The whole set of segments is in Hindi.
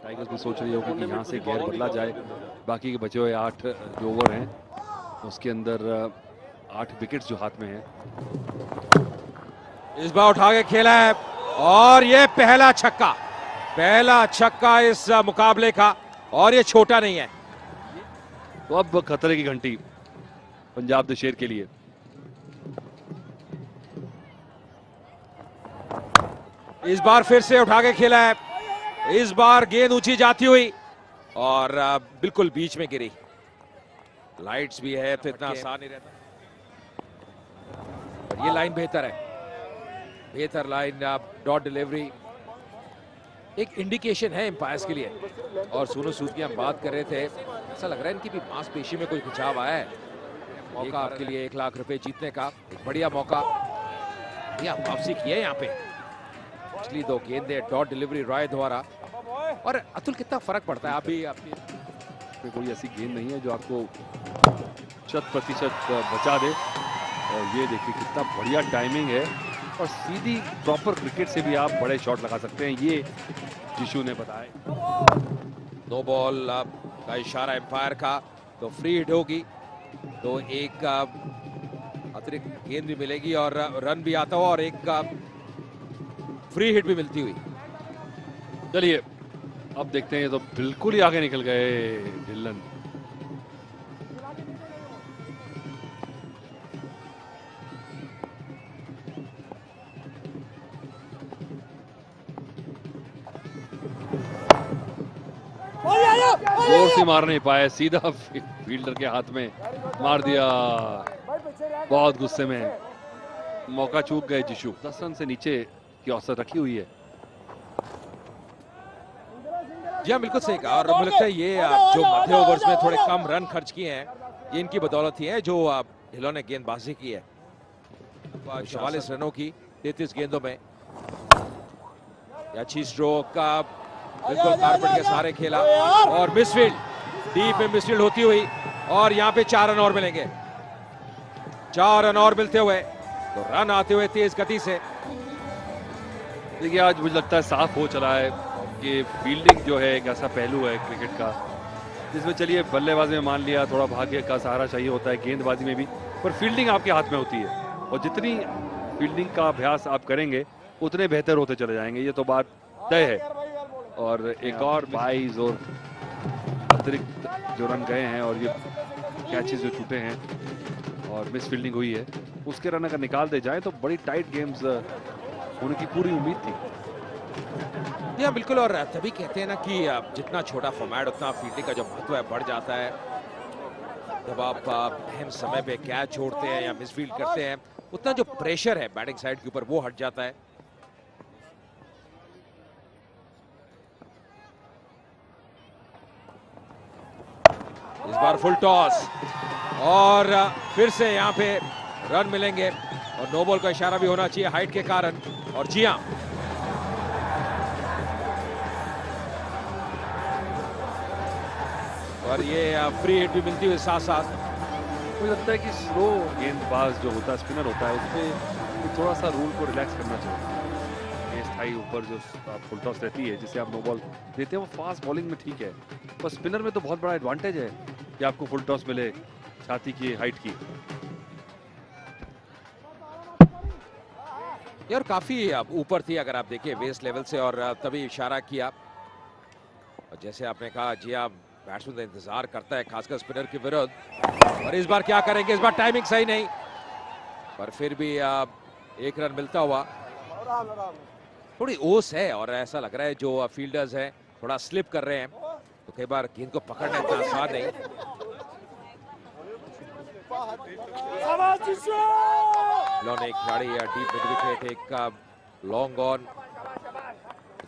टाइगर्स भी सोच रही होगी कि यहाँ से गेयर बदला जाए। बाकी के बचे हुए 8 जो ओवर हैं उसके अंदर 8 विकेट्स जो हाथ में हैं। इस बार उठा के खेला है और ये पहला छक्का इस मुकाबले का, और ये छोटा नहीं है। तो अब खतरे की घंटी पंजाब द शेर के लिए। इस बार फिर से उठा के खेला है, इस बार गेंद ऊंची जाती हुई और बिल्कुल बीच में गिरी। लाइट्स भी है तो इतना आसान नहीं रहता, पर ये लाइन बेहतर है, बेहतर लाइन। डॉट डिलीवरी एक इंडिकेशन है एम्पायर्स के लिए। और सोनू सूद की हम बात कर रहे थे, ऐसा लग रहा है इनकी भी मांसपेशी में कोई खिंचाव आया है। मौका आपके लिए 1 लाख रुपए जीतने का, एक बढ़िया मौका। वापसी की है यहाँ पे, पिछली 2 गेंदें डॉट डिलीवरी रॉय द्वारा। और अतुल कितना फर्क पड़ता है, आप भी आपकी कोई ऐसी गेंद नहीं है जो आपको 100% बचा दे। और ये देखिए कितना बढ़िया टाइमिंग है, और सीधी प्रॉपर क्रिकेट से भी आप बड़े शॉट लगा सकते हैं, ये जिशु ने बताया। नो बॉल का इशारा एम्पायर का, तो फ्री हिट होगी, तो एक अतिरिक्त गेंद भी मिलेगी और रन भी आता हुआ और एक फ्री हिट भी मिलती हुई। चलिए अब देखते हैं, तो बिल्कुल ही आगे निकल गए ढिल्लन। जोर से मार नहीं पाए, सीधा फील्डर के हाथ में मार दिया। बहुत गुस्से में, मौका चूक गए जिशु। 10 रन से नीचे की औसत रखी हुई है। जी हाँ, बिल्कुल सही कहा। और मुझे लगता है ये जो मध्य ओवर्स में थोड़े कम रन खर्च किए हैं, ये इनकी बदौलत ही है जो ढिल्लों ने गेंदबाजी की है। 44 रनों की 33 गेंदों में, अच्छी स्ट्रोक का, बिल्कुल कारपेट के सहारे खेला और मिसफील्ड, डीप में मिसफील्ड होती हुई, और यहाँ पे 4 रन और मिलेंगे। 4 रन और मिलते हुए तो रन आते हुए तेज गति से। देखिए आज मुझे लगता है साफ हो चला है कि फील्डिंग जो है एक ऐसा पहलू है क्रिकेट का जिसमें, चलिए बल्लेबाजी में मान लिया थोड़ा भाग्य का सहारा चाहिए होता है, गेंदबाजी में भी, पर फील्डिंग आपके हाथ में होती है। और जितनी फील्डिंग का अभ्यास आप करेंगे उतने बेहतर होते चले जाएंगे, ये तो बात तय है। और एक और 22 और अतिरिक्त जो रन गए हैं और ये कैचेस जो छूटे हैं और मिस फील्डिंग हुई है, उसके रन अगर निकाल दे जाए तो बड़ी टाइट गेम्स होने की पूरी उम्मीद थी। या बिल्कुल, और तभी कहते हैं ना कि जितना छोटा फॉर्मेट उतना फील्डिंग का जो महत्व है बढ़ जाता है। जब आप अहम समय पे कैच छोड़ते हैं या मिसफील्ड करते हैं, उतना जो प्रेशर है बैटिंग साइड के ऊपर वो हट जाता है। इस बार फुल टॉस और फिर से यहाँ पे रन मिलेंगे, और नो बॉल का इशारा भी होना चाहिए हाइट के कारण। और जी हाँ, और ये फ्री हिट भी मिलती हुई साथ साथ। मुझे लगता है कि स्लो गेंदबाज जो होता है, स्पिनर होता है, उसमें थोड़ा सा रूल को रिलैक्स करना चाहिए। ये स्थाई ऊपर जो फुल टॉस रहती है जिसे आप नो बॉल देते हैं, वो फास्ट बॉलिंग में ठीक है, पर स्पिनर में तो बहुत बड़ा एडवांटेज है कि आपको फुल टॉस मिले छाती की हाइट की। यार काफी ऊपर थी अगर आप देखिए वेस्ट लेवल से, और तभी इशारा किया। और जैसे आपने कहा, जी आप बैट्समैन का इंतजार करता है खासकर स्पिनर के विरुद्ध। और इस बार क्या करेंगे, इस बार टाइमिंग सही नहीं, पर फिर भी 1 रन मिलता हुआ। थोड़ी ओस है और ऐसा लग रहा है जो फील्डर्स हैं थोड़ा स्लिप कर रहे हैं, तो कई बार गेंद को पकड़ना इतना आसान नहीं। एक खिलाड़ी डीप मिड विकेट, एक लॉन्ग ऑन,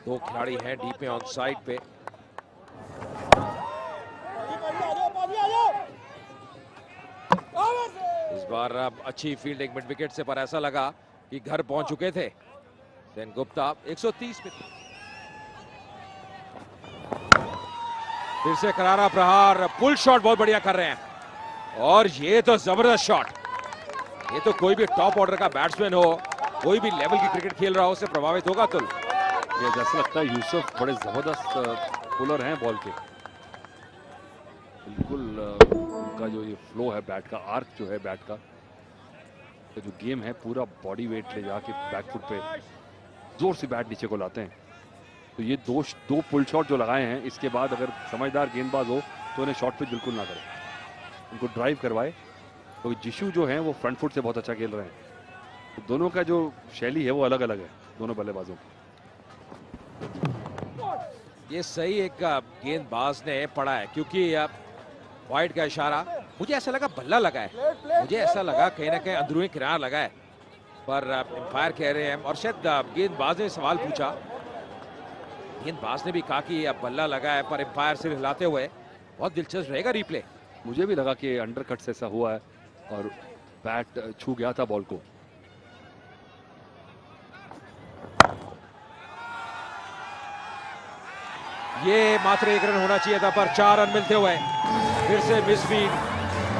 2 खिलाड़ी हैं डीप में ऑन साइड पे। इस बार अच्छी फील्डिंग मिड विकेट से, पर ऐसा लगा कि घर पहुंच चुके थे। देन गुप्ता 130 पे, फिर से करारा प्रहार, पुल शॉट बहुत बढ़िया कर रहे हैं। और ये तो जबरदस्त शॉट, ये तो कोई भी टॉप ऑर्डर का बैट्समैन हो, कोई भी लेवल की क्रिकेट खेल रहा हो, उससे प्रभावित होगा। तो ये जैसा लगता है यूसुफ बड़े जबरदस्त पुलर हैं बॉल के, बिल्कुल उनका जो ये फ्लो है बैट का, आर्क जो है बैट का, तो जो गेम है पूरा बॉडी वेट ले जाके बैकफुट पे जोर से बैट नीचे को लाते हैं। तो ये दो पुल शॉट जो लगाए हैं, इसके बाद अगर समझदार गेंदबाज हो तो उन्हें शॉट पिच बिल्कुल ना करे, उनको ड्राइव करवाए। तो जिशु जो है वो फ्रंट फुट से बहुत अच्छा खेल रहे हैं। तो दोनों का जो शैली है वो अलग अलग है दोनों बल्लेबाजों की। ये सही एक गेंदबाज ने पढ़ा है, क्योंकि वाइड का इशारा, मुझे ऐसा लगा बल्ला लगा है, मुझे ऐसा लगा कहीं ना कहीं अंदरूनी किनारा लगा है, पर एम्पायर कह रहे हैं, और शायद गेंदबाज ने सवाल पूछा, गेंदबाज ने भी कहा कि अब बल्ला लगा है, पर एम्पायर सिर हिलाते हुए। बहुत दिलचस्प रहेगा रिप्ले। मुझे भी लगा कि अंडरकट से ऐसा हुआ है और बैट छू गया था बॉल को। ये मात्र 1 रन होना चाहिए था, पर 4 रन मिलते हुए फिर से मिसफील्ड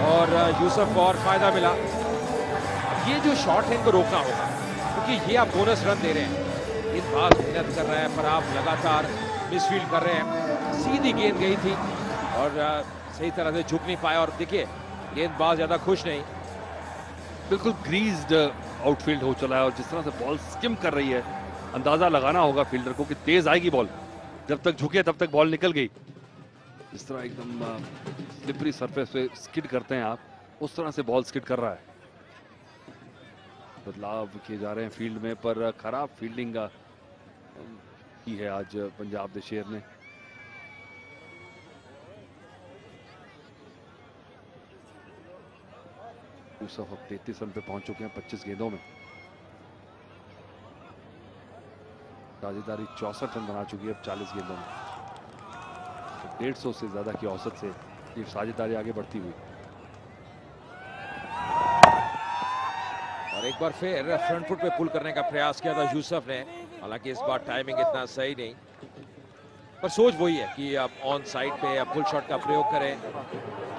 और यूसुफ को और फायदा मिला। अब ये जो शॉट है इनको रोकना होगा, क्योंकि ये आप बोनस रन दे रहे हैं। गेंदबाज मेहनत कर रहा है, पर आप लगातार मिसफील्ड कर रहे हैं। सीधी गेंद गई थी और सही तरह से झुक नहीं पाया, और देखिए गेंदबाज ज्यादा खुश नहीं। बिल्कुल ग्रीज्ड आउटफील्ड हो चला है, और जिस तरह से बॉल स्किम कर रही है, अंदाजा लगाना होगा फील्डर को कि तेज आएगी बॉल। जब तक झुके तब तक बॉल निकल गई। इस तरह एकदम स्लिपरी सरफेस पे स्किड करते हैं आप, उस तरह से बॉल स्किड कर रहा है। बदलाव किए जा रहे हैं फील्ड में, पर खराब फील्डिंग की है आज पंजाब दे शेर ने। यूसुफ अब 33 रन पे पहुंच चुके हैं 25 गेंदों में। साझेदारी 64 रन बना चुकी है अब 40 गेंदों में। 150 से ज्यादा की औसत से ये साझेदारी आगे बढ़ती हुई। और एक बार फिर फ्रंट फुट पे पुल करने का प्रयास किया था यूसुफ ने, हालांकि इस बार टाइमिंग इतना सही नहीं, पर सोच वही है कि अब ऑन साइड पे अब पुल शॉट का प्रयोग करें।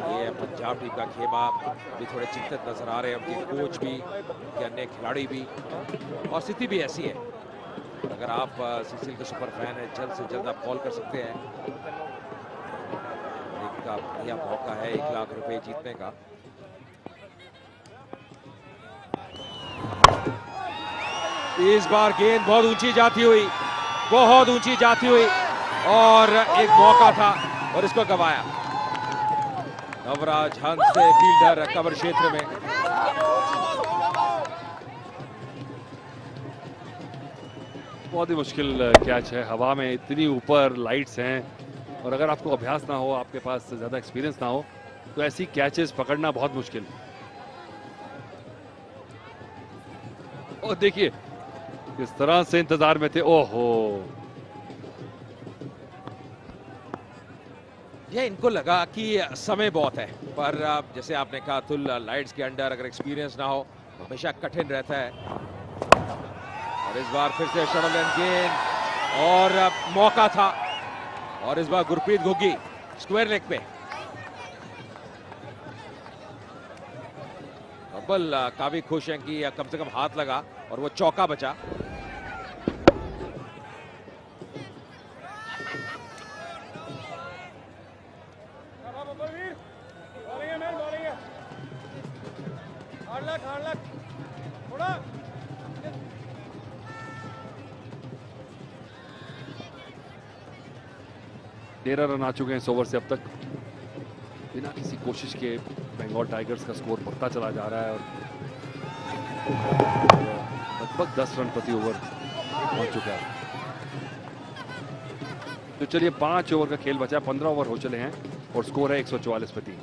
ये पंजाब टीम का खेमा भी थोड़े चिंतित नजर आ रहे हैं, उनके कोच भी, उनके अन्य खिलाड़ी भी, और स्थिति भी ऐसी है। अगर आप सीसीएल के सुपर फैन हैं, जल्द से जल्द आप कॉल कर सकते हैं। एक बढ़िया मौका है 1 लाख रुपए जीतने का। इस बार गेंद बहुत ऊंची जाती हुई, बहुत ऊंची जाती हुई, और एक मौका था और इसको गवाया। नवराज हंस से फील्डर कवर क्षेत्र में। बहुत ही मुश्किल कैच है, हवा में इतनी ऊपर लाइट्स हैं, और अगर आपको अभ्यास ना हो, आपके पास ज्यादा एक्सपीरियंस ना हो, तो ऐसी कैचेस पकड़ना बहुत मुश्किल। और देखिए किस तरह से इंतजार में थे। ओहो, ये इनको लगा कि समय बहुत है, पर जैसे आपने कहा अतुल, लाइट्स के अंडर अगर एक्सपीरियंस ना हो तो हमेशा कठिन रहता है। और इस बार फिर से शटल गेंद, और मौका था, और इस बार गुरप्रीत घुग्गी स्क्वायर लेग पे। अब्बल काफी खुश हैं कि कम से कम हाथ लगा और वो चौका बचा। तेरह रन आ चुके हैं इस ओवर से अब तक। बिना किसी कोशिश के बंगाल टाइगर्स का स्कोर बढ़ता चला जा रहा है, और लगभग 10 रन प्रति ओवर पहुंच चुका है। तो चलिए 5 ओवर का खेल बचा, 15 ओवर हो चले हैं और स्कोर है 144 पे 3।